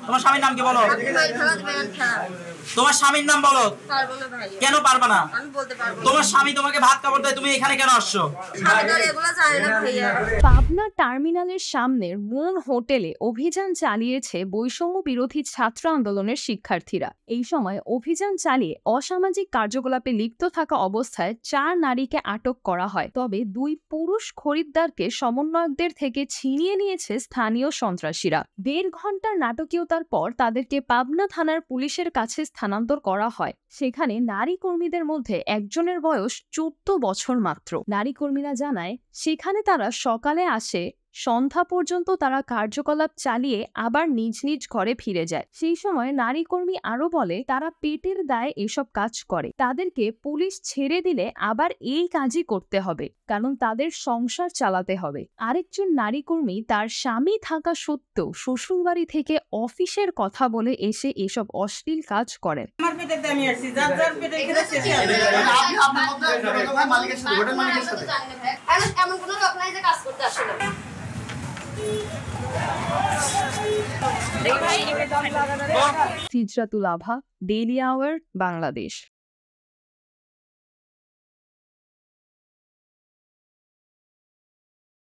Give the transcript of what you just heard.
তোমার স্বামীর নাম কি বলো? তোমার স্বামীর নাম বলো। কেন পারবা না? তোমার স্বামী তোমাকে ভাত কাপড় দেয়, তুমি এখানে কেন আসছো? পাবনা টার্মিনালের সামনের মুন হোটেলে অভিযান চালিয়েছে বৈষম্য বিরোধী ছাত্র আন্দোলনের শিক্ষার্থীরা। এই সময় অভিযান চালিয়ে অসামাজিক কার্যকলাপে লিপ্ত থাকা অবস্থায় 4 নারীকে আটক করা হয়। তবে 2 পুরুষ খরিদ্দারকে সমন্বয়কদের থেকে ছিনিয়ে নিয়েছে স্থানীয় সন্ত্রাসীরা। 1.5 ঘন্টার নাটকীয়তার পর তাদেরকে পাবনা থানার পুলিশের কাছে স্থানান্তর করা হয়। সেখানে নারী কর্মীদের মধ্যে একজনের বয়স 14 বছর মাত্র। নারী কর্মীরা জানায়, সেখানে তারা সকালে আসে, সন্ধ্যা পর্যন্ত তারা কার্যকলাপ চালিয়ে আবার নিজ নিজ ঘরে ফিরে যায়। সেই সময় নারী কর্মী আরো বলে, তারা পেটের দায়ে এসব কাজ করে। তাদেরকে পুলিশ ছেড়ে দিলে আবার এই কাজই করতে হবে, কারণ তাদের সংসার চালাতে হবে। আরেকজন নারী কর্মী তার স্বামী থাকা সত্ত্বেও শ্বশুরবাড়ি থেকে অফিসের কথা বলে এসে এসব অশ্লীল কাজ করেন। সিজরাতুল আভা, ডেইলি আওয়ার, বাংলাদেশ।